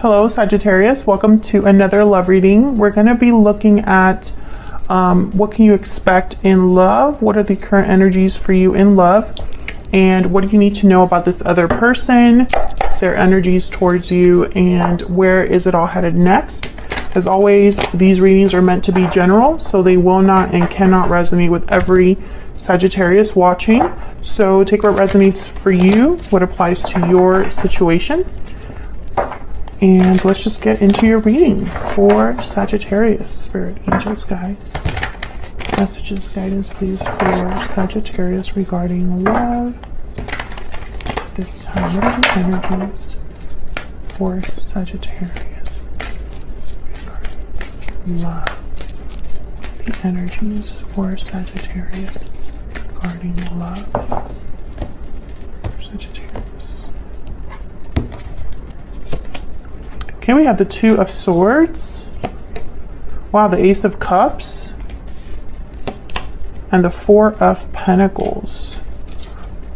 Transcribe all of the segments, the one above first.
Hello, Sagittarius. Welcome to another love reading. We're going to be looking at what can you expect in love? What are the current energies for you in love? And what do you need to know about this other person, their energies towards you, and where is it all headed next? As always, these readings are meant to be general, so they will not and cannot resonate with every Sagittarius watching. So take what resonates for you, what applies to your situation. And let's just get into your reading for Sagittarius. Spirit, angels, guides, messages, guidance, please, for Sagittarius regarding love. This time, what are the energies for Sagittarius regarding love? The energies for Sagittarius regarding love. For Sagittarius. Okay, we have the Two of Swords. Wow, the Ace of Cups. And the Four of Pentacles.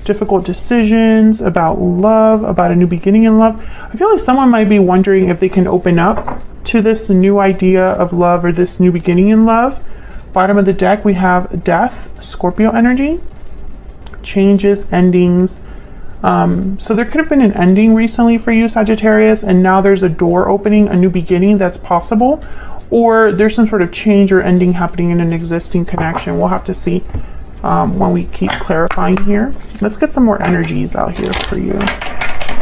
Difficult decisions about love, about a new beginning in love. I feel like someone might be wondering if they can open up to this new idea of love or this new beginning in love. Bottom of the deck, we have Death, Scorpio energy. Changes, endings. So there could have been an ending recently for you, Sagittarius, and now there's a door opening, a new beginning that's possible, or there's some sort of change or ending happening in an existing connection. We'll have to see when we keep clarifying here. Let's get some more energies out here for you.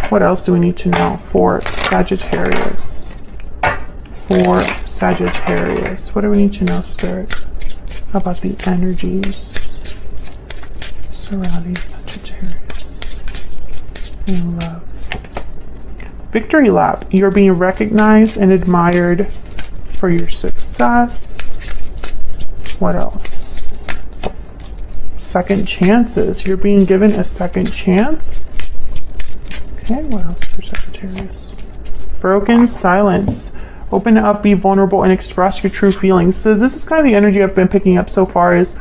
What else do we need to know for Sagittarius? For Sagittarius, what do we need to know, Spirit, about the energies surrounding Sagittarius? In love. Victory lap. You're being recognized and admired for your success. What else? Second chances. You're being given a second chance. Okay, what else for Sagittarius? Broken silence. Open up, be vulnerable, and express your true feelings. So this is kind of the energy I've been picking up so far, is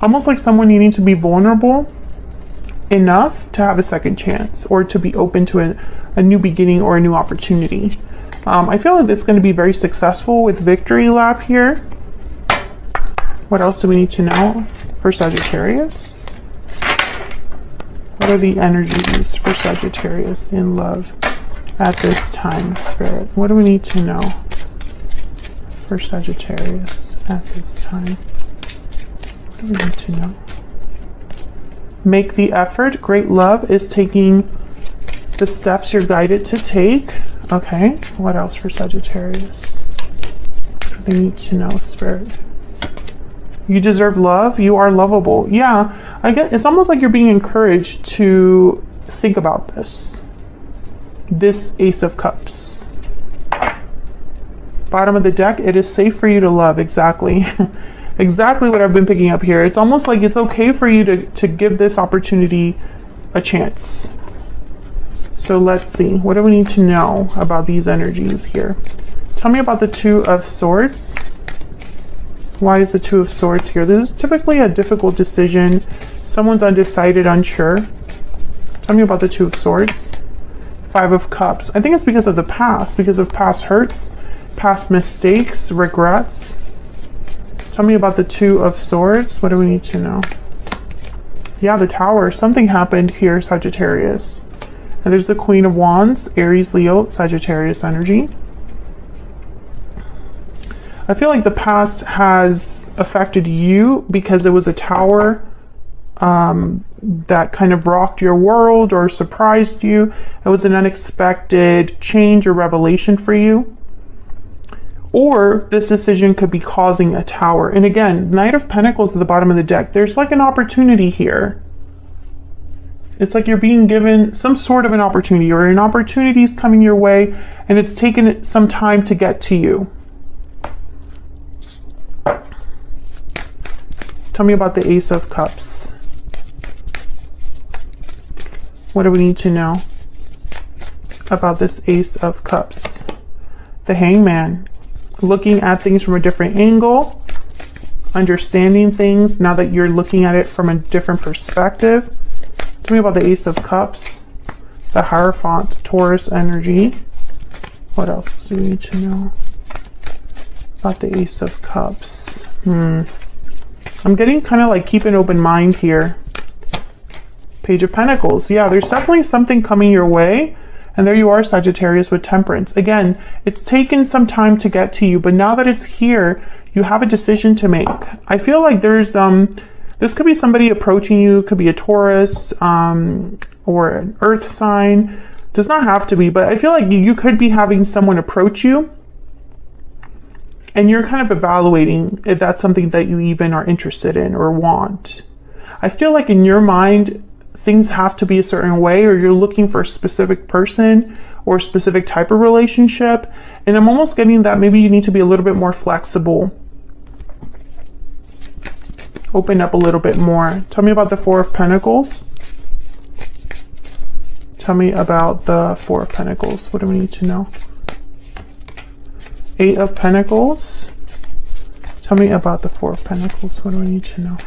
almost like someone needing to be vulnerable enough to have a second chance or to be open to a new beginning or a new opportunity. I feel like it's going to be very successful with victory lap here. What else do we need to know for Sagittarius? What are the energies for Sagittarius in love at this time, Spirit? What do we need to know for Sagittarius at this time? What do we need to know? Make the effort. Great love is taking the steps you're guided to take. Okay, what else for Sagittarius? What do they need to know, Spirit? You deserve love. You are lovable. Yeah, I get it's almost like you're being encouraged to think about this. This Ace of Cups. Bottom of the deck, it is safe for you to love. Exactly. Exactly what I've been picking up here. It's almost like it's okay for you to give this opportunity a chance. So let's see. What do we need to know about these energies here? Tell me about the Two of Swords. Why is the Two of Swords here? This is typically a difficult decision. Someone's undecided, unsure. Tell me about the Two of Swords. Five of Cups. I think it's because of the past, because of past hurts, past mistakes, regrets. Tell me about the Two of Swords. What do we need to know? Yeah, the Tower. Something happened here, Sagittarius. And there's the Queen of Wands, Aries, Leo, Sagittarius energy. I feel like the past has affected you because it was a Tower that kind of rocked your world or surprised you. It was an unexpected change or revelation for you. Or this decision could be causing a Tower. And again, Knight of Pentacles at the bottom of the deck. There's like an opportunity here. It's like you're being given some sort of an opportunity, or an opportunity is coming your way and it's taken some time to get to you. Tell me about the Ace of Cups. What do we need to know about this Ace of Cups? The Hangman. Looking at things from a different angle, understanding things now that you're looking at it from a different perspective. Tell me about the Ace of Cups, the Hierophant, Taurus energy. What else do we need to know about the Ace of Cups? I'm getting kind of like keep an open mind here. Page of Pentacles. Yeah, there's definitely something coming your way. And there you are, Sagittarius, with Temperance. Again, it's taken some time to get to you, but now that it's here, you have a decision to make. I feel like there's, this could be somebody approaching you, could be a Taurus, or an earth sign. Does not have to be, but I feel like you could be having someone approach you and you're kind of evaluating if that's something that you even are interested in or want. I feel like in your mind, things have to be a certain way, or you're looking for a specific person or a specific type of relationship. And I'm almost getting that maybe you need to be a little bit more flexible. Open up a little bit more. Tell me about the Four of Pentacles. Tell me about the Four of Pentacles. What do we need to know? Eight of Pentacles. Tell me about the Four of Pentacles. What do we need to know?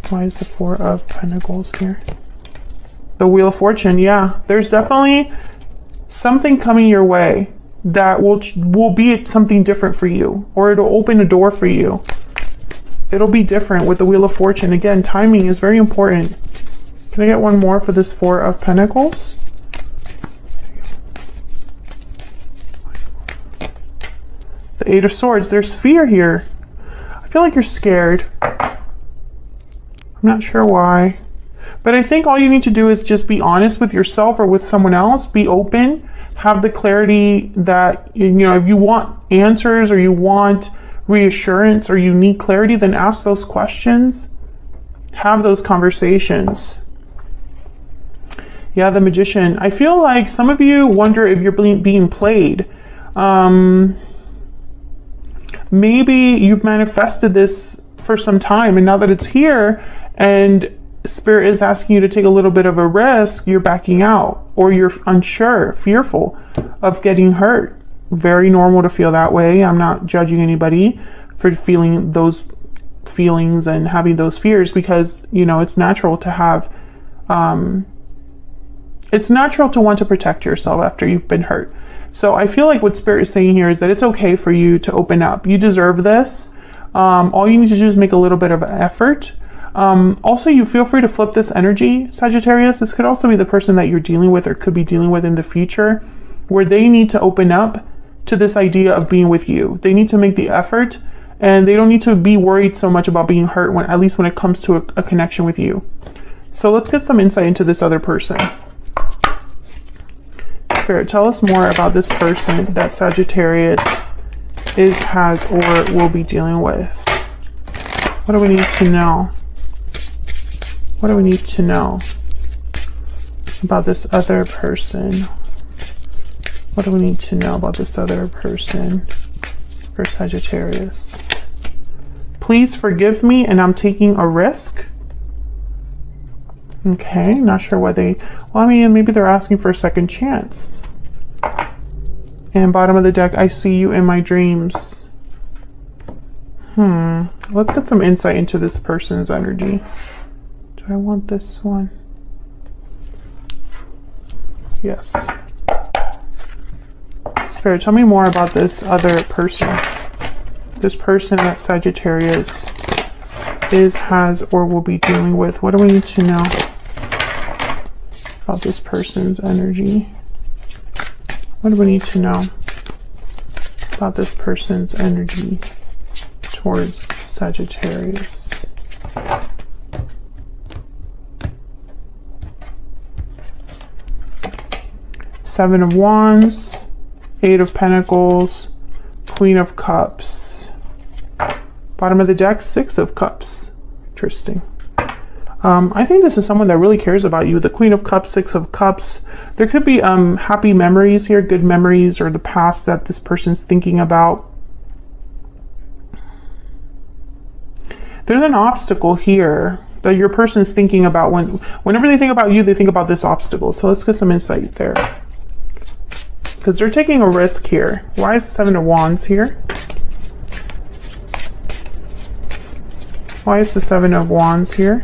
Why is the Four of Pentacles here? The Wheel of Fortune. Yeah, there's definitely something coming your way that will be something different for you, or it'll open a door for you. It'll be different with the Wheel of Fortune. Again, timing is very important. Can I get one more for this Four of Pentacles? The Eight of Swords. There's fear here. I feel like you're scared. I'm not sure why, but I think all you need to do is just be honest with yourself or with someone else. Be open, have the clarity that, you know, if you want answers or you want reassurance or you need clarity, then ask those questions, have those conversations. Yeah, the Magician. I feel like some of you wonder if you're being played. Maybe you've manifested this for some time, and now that it's here and Spirit is asking you to take a little bit of a risk, you're backing out, or you're unsure, fearful of getting hurt. Very normal to feel that way. I'm not judging anybody for feeling those feelings and having those fears, because, you know, it's natural to have, it's natural to want to protect yourself after you've been hurt. So I feel like what Spirit is saying here is that it's okay for you to open up. You deserve this. All you need to do is make a little bit of an effort. Also, you feel free to flip this energy, Sagittarius. This could also be the person that you're dealing with or could be dealing with in the future, where they need to open up to this idea of being with you. They need to make the effort, and they don't need to be worried so much about being hurt, at least when it comes to a connection with you. So let's get some insight into this other person. Spirit, tell us more about this person that Sagittarius has, or will be dealing with. What do we need to know? What do we need to know about this other person? What do we need to know about this other person for Sagittarius? Please forgive me, and I'm taking a risk. Okay, not sure why they... Well, I mean, maybe they're asking for a second chance. And bottom of the deck, I see you in my dreams. Let's get some insight into this person's energy. Do I want this one? Yes. Spirit, tell me more about this other person. This person that Sagittarius has, or will be dealing with. What do we need to know about this person's energy? What do we need to know about this person's energy towards Sagittarius? Seven of Wands, Eight of Pentacles, Queen of Cups. Bottom of the deck, Six of Cups. Interesting. I think this is someone that really cares about you. The Queen of Cups, Six of Cups. There could be happy memories here, good memories, or the past that this person's thinking about. There's an obstacle here that your person's thinking about. Whenever they think about you, they think about this obstacle. So let's get some insight there. Because they're taking a risk here. Why is the Seven of Wands here? Why is the Seven of Wands here?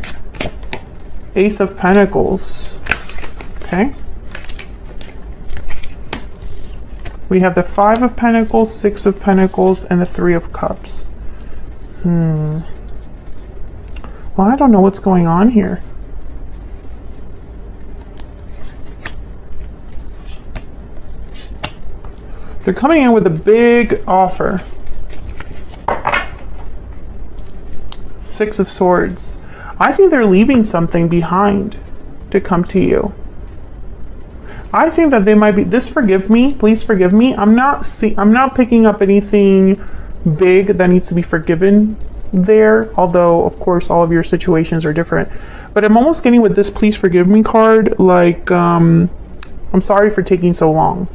Ace of Pentacles. Okay. We have the 5 of Pentacles, 6 of Pentacles, and the 3 of Cups. Well, I don't know what's going on here. They're coming in with a big offer. 6 of Swords. I think they're leaving something behind to come to you. I think that they might be, forgive me, please forgive me. I'm not picking up anything big that needs to be forgiven there, although of course all of your situations are different. But I'm almost getting with this please forgive me card, like I'm sorry for taking so long,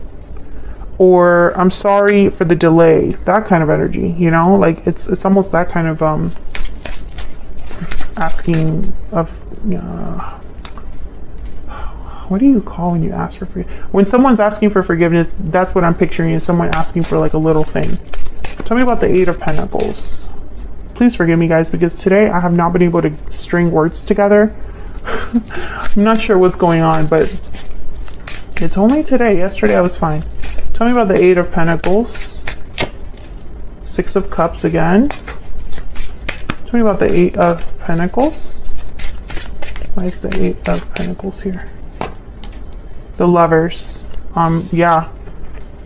or I'm sorry for the delay, that kind of energy, you know, like it's almost that kind of asking of what do you call when you ask for when someone's asking for forgiveness? That's what I'm picturing, is someone asking for like a little thing. Tell me about the 8 of Pentacles. Please forgive me, guys, because today I have not been able to string words together. I'm not sure what's going on, but it's only today. Yesterday I was fine. Tell me about the 8 of Pentacles. 6 of Cups again. Tell me about the 8 of Pentacles. Why is the 8 of Pentacles here? The Lovers. Yeah.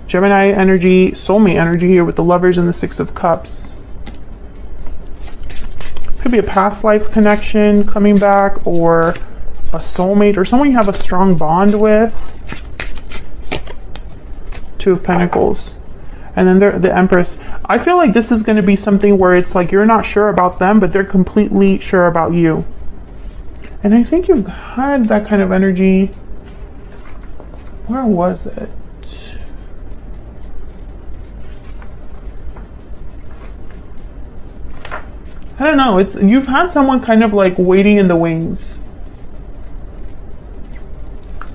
Gemini energy, soulmate energy here with the Lovers and the 6 of Cups. This could be a past life connection coming back, or a soulmate, or someone you have a strong bond with. 2 of Pentacles. And then the Empress. I feel like this is going to be something where it's like you're not sure about them, but they're completely sure about you. And I think you've had that kind of energy. Where was it? I don't know. You've had someone kind of like waiting in the wings.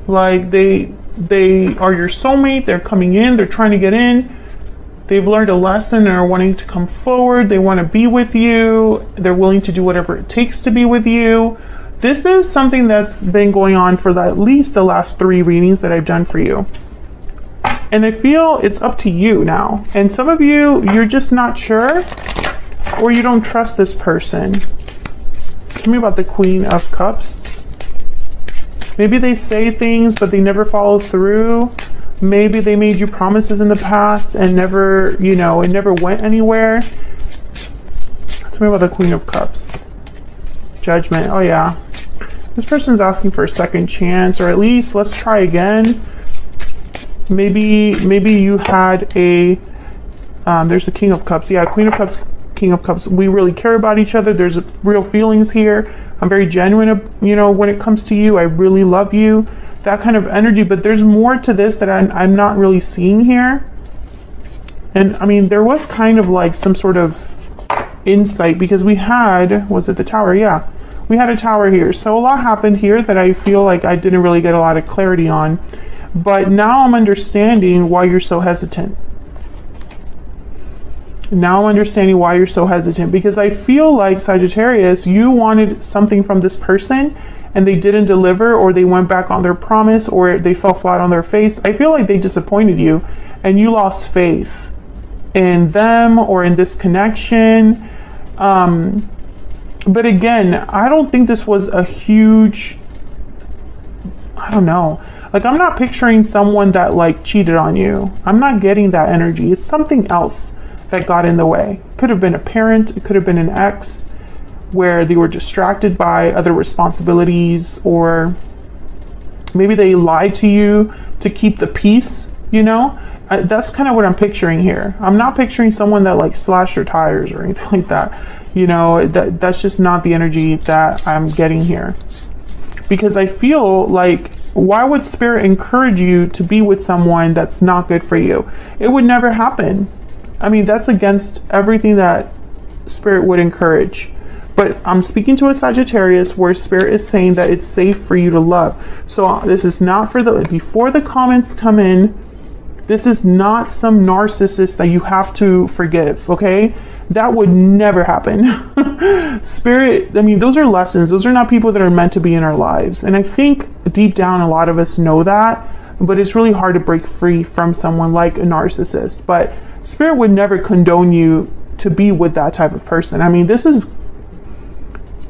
Like they are your soulmate. They're coming in. They're trying to get in. They've learned a lesson and are wanting to come forward. They want to be with you. They're willing to do whatever it takes to be with you. This is something that's been going on for at least the last 3 readings that I've done for you. And I feel it's up to you now. And some of you, you're just not sure, or you don't trust this person. Tell me about the Queen of Cups. Maybe they say things, but they never follow through. Maybe they made you promises in the past and never, you know, it never went anywhere. Tell me about the Queen of Cups. Judgment. Oh yeah. This person's asking for a second chance, or at least let's try again. Maybe you had a there's the King of Cups. Yeah, Queen of Cups, King of Cups. We really care about each other. There's real feelings here. I'm very genuine, you know, when it comes to you. I really love you. That kind of energy, but there's more to this that I'm not really seeing here. And I mean, there was kind of like some sort of insight, because we had, was it the Tower? Yeah, we had a Tower here. So a lot happened here that I feel like I didn't really get a lot of clarity on. But now I'm understanding why you're so hesitant. Now I'm understanding why you're so hesitant, because I feel like, Sagittarius, you wanted something from this person and they didn't deliver, or they went back on their promise, or they fell flat on their face. I feel like they disappointed you and you lost faith in them or in this connection. But again, I don't think this was a huge, I don't know. Like, I'm not picturing someone that like cheated on you. I'm not getting that energy. It's something else that got in the way. Could have been a parent. It could have been an ex, where they were distracted by other responsibilities, or maybe they lied to you to keep the peace, you know? That's kind of what I'm picturing here. I'm not picturing someone that like slashed your tires or anything like that. You know, that's just not the energy that I'm getting here. Because I feel like, why would Spirit encourage you to be with someone that's not good for you? It would never happen. I mean, that's against everything that Spirit would encourage. But I'm speaking to a Sagittarius where Spirit is saying that it's safe for you to love. So this is not for before the comments come in, this is not some narcissist that you have to forgive, okay? That would never happen. Spirit, I mean, those are lessons. Those are not people that are meant to be in our lives. And I think deep down, a lot of us know that. but it's really hard to break free from someone like a narcissist. But Spirit would never condone you to be with that type of person. I mean, it's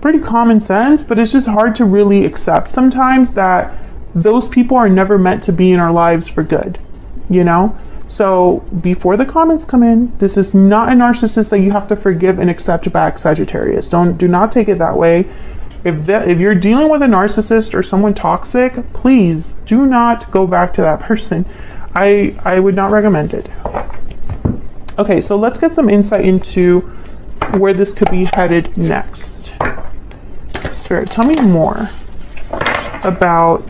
pretty common sense, but it's just hard to really accept sometimes that those people are never meant to be in our lives for good, you know? So before the comments come in, this is not a narcissist that you have to forgive and accept back, Sagittarius. Do not take it that way. If you're dealing with a narcissist or someone toxic, please do not go back to that person. I would not recommend it. Okay, so let's get some insight into where this could be headed next. Spirit, tell me more about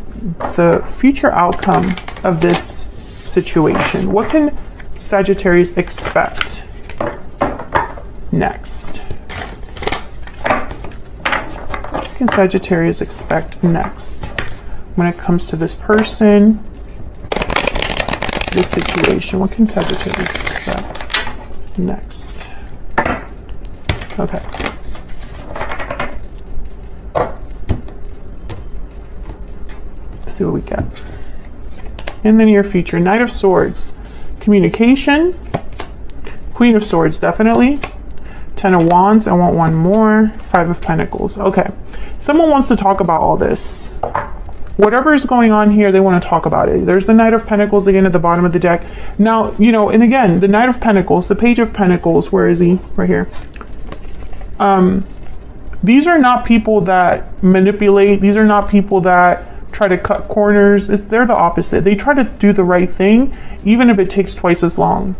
the future outcome of this situation. What can Sagittarius expect next? What can Sagittarius expect next when it comes to this person, this situation? What can Sagittarius expect next? Okay. Let's see what we get. In the near future, Knight of Swords, communication, Queen of Swords, definitely. 10 of Wands, I want one more. 5 of Pentacles. Okay. Someone wants to talk about all this. Whatever is going on here, they want to talk about it. There's the Knight of Pentacles again at the bottom of the deck. Now, you know, and again, the Knight of Pentacles, the Page of Pentacles, where is he? Right here. These are not people that manipulate. These are not people that try to cut corners. They're the opposite. They try to do the right thing, even if it takes twice as long.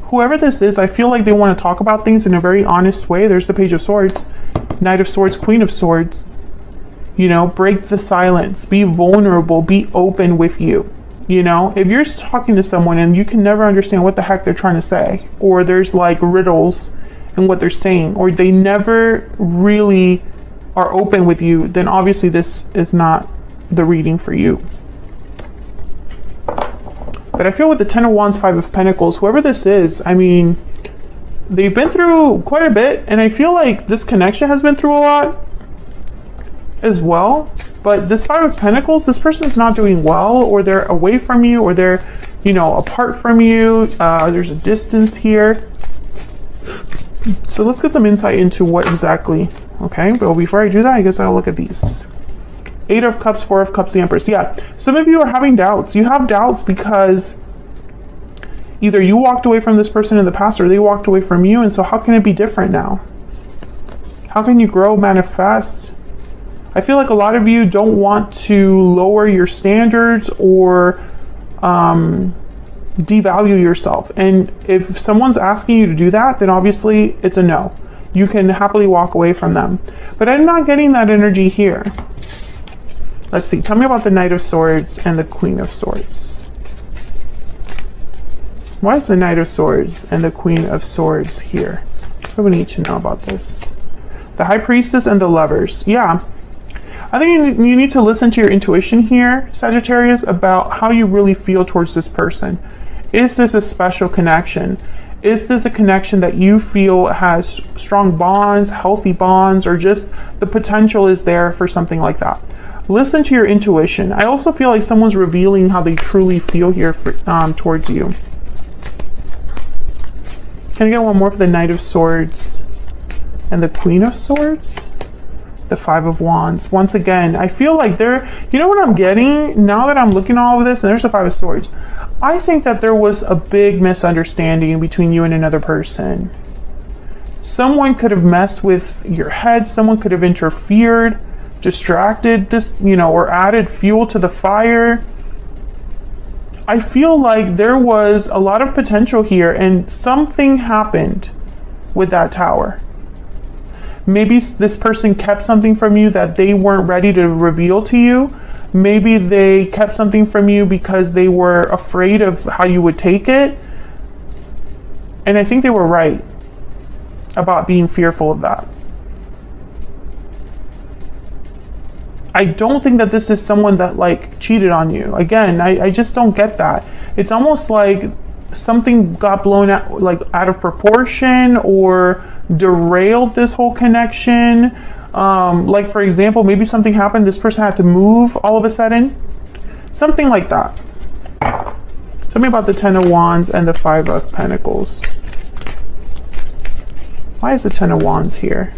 Whoever this is, I feel like they want to talk about things in a very honest way. There's the Page of Swords, Knight of Swords, Queen of Swords. You know, break the silence, be vulnerable, be open with you. You know, if you're talking to someone and you can never understand what the heck they're trying to say, or there's like riddles in what they're saying, or they never really are open with you, then obviously this is not the reading for you. But I feel with the 10 of Wands, 5 of Pentacles, whoever this is, I mean, they've been through quite a bit, and I feel like this connection has been through a lot as well. But this 5 of Pentacles, this person's not doing well, or they're away from you, or they're, you know, apart from you. There's a distance here. So let's get some insight into what exactly. Okay, but before I do that, I guess I'll look at these. 8 of Cups, 4 of Cups, the Empress. Yeah, some of you are having doubts. You have doubts because either you walked away from this person in the past or they walked away from you. And so how can it be different now? How can you grow, manifest? I feel like a lot of you don't want to lower your standards or devalue yourself. And if someone's asking you to do that, then obviously it's a no. You can happily walk away from them. But I'm not getting that energy here. Let's see. Tell me about the Knight of Swords and the Queen of Swords. Why is the Knight of Swords and the Queen of Swords here? What do we need to know about this? The High Priestess and the Lovers. Yeah. I think you need to listen to your intuition here, Sagittarius, about how you really feel towards this person. Is this a special connection? Is this a connection that you feel has strong bonds, healthy bonds, or just the potential is there for something like that? Listen to your intuition. I also feel like someone's revealing how they truly feel here towards you. Can I get one more for the Knight of Swords and the Queen of Swords? The 5 of Wands. Once again, I feel like you know what I'm getting now that I'm looking at all of this, and there's the 5 of Swords. I think that there was a big misunderstanding between you and another person. Someone could have messed with your head. Someone could have interfered, distracted this, you know, or added fuel to the fire. I feel like there was a lot of potential here, and something happened with that tower. Maybe this person kept something from you that they weren't ready to reveal to you. Maybe they kept something from you because they were afraid of how you would take it. And I think they were right about being fearful of that. I don't think that this is someone that like cheated on you. Again, I just don't get that. It's almost like something got blown out, like out of proportion, or derailed this whole connection. Like for example, maybe something happened, this person had to move all of a sudden. Something like that. Tell me about the Ten of Wands and the Five of Pentacles. Why is the Ten of Wands here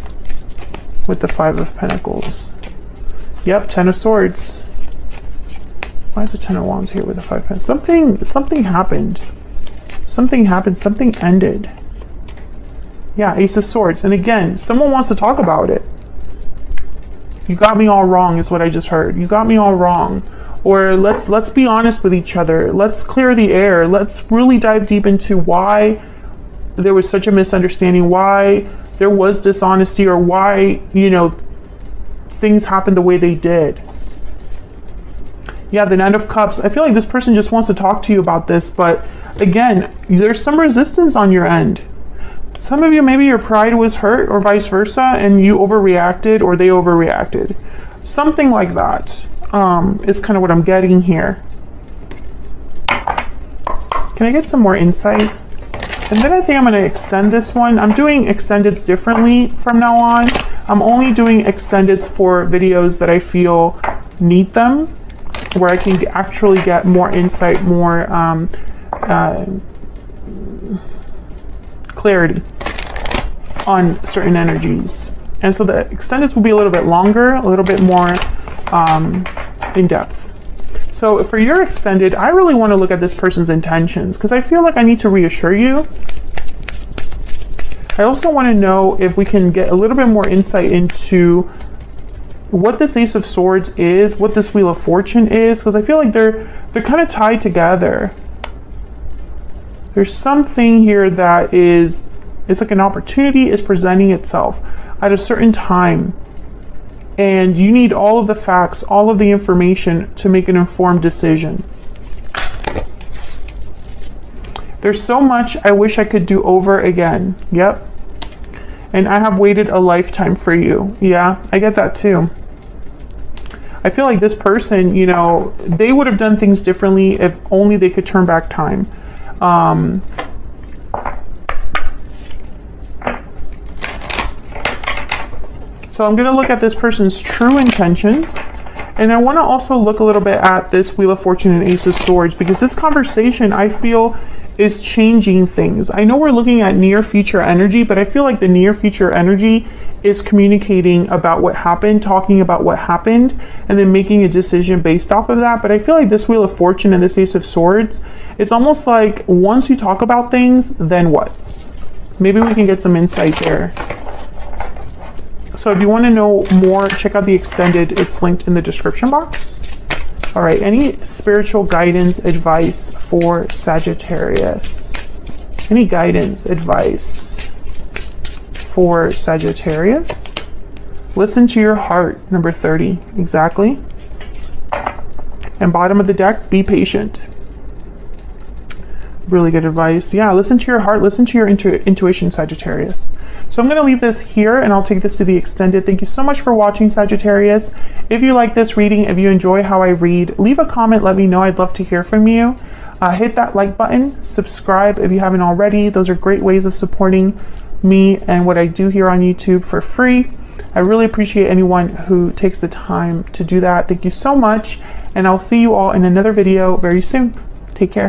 with the Five of Pentacles? Yep, Ten of Swords. Why is the Ten of Wands here with the Five of Pentacles? Something happened. Something happened. Something ended. Yeah, Ace of Swords. And again, someone wants to talk about it. You got me all wrong is what I just heard. You got me all wrong. Or let's be honest with each other. Let's clear the air. Let's really dive deep into why there was such a misunderstanding, why there was dishonesty, or why, you know, things happened the way they did. Yeah, the Knight of Cups. I feel like this person just wants to talk to you about this, but again, there's some resistance on your end. Some of you, maybe your pride was hurt or vice versa, and you overreacted or they overreacted. Something like that is kind of what I'm getting here. Can I get some more insight? And then I think I'm going to extend this one. I'm doing extendeds differently from now on. I'm only doing extendeds for videos that I feel need them, where I can actually get more insight, more clarity on certain energies. And so the extendeds will be a little bit longer, a little bit more in depth. So for your extended, I really want to look at this person's intentions because I feel like I need to reassure you. I also want to know if we can get a little bit more insight into what this Ace of Swords is, what this Wheel of Fortune is, because I feel like they're kind of tied together. There's something here that it's like an opportunity is presenting itself at a certain time, and you need all of the facts, all of the information to make an informed decision. There's so much I wish I could do over again. Yep. And I have waited a lifetime for you. Yeah, I get that too. I feel like this person, you know, they would have done things differently if only they could turn back time. So I'm going to look at this person's true intentions. And I want to also look a little bit at this Wheel of Fortune and Ace of Swords, because this conversation, I feel, is changing things. I know we're looking at near future energy, but I feel like the near future energy is communicating about what happened, talking about what happened, and then making a decision based off of that. But I feel like this Wheel of Fortune and this Ace of Swords, it's almost like once you talk about things, then what? Maybe we can get some insight there. So if you want to know more, check out the extended. It's linked in the description box. All right, any spiritual guidance, advice for Sagittarius? Any guidance, advice for Sagittarius? Listen to your heart, number 30, exactly. And bottom of the deck, be patient. Really good advice. Yeah, listen to your heart, listen to your intuition, Sagittarius. So I'm going to leave this here and I'll take this to the extended. Thank you so much for watching, Sagittarius. If you like this reading, if you enjoy how I read, leave a comment, let me know. I'd love to hear from you. Hit that like button, subscribe if you haven't already. Those are great ways of supporting me and what I do here on YouTube for free. I really appreciate anyone who takes the time to do that. Thank you so much, and I'll see you all in another video very soon. Take care.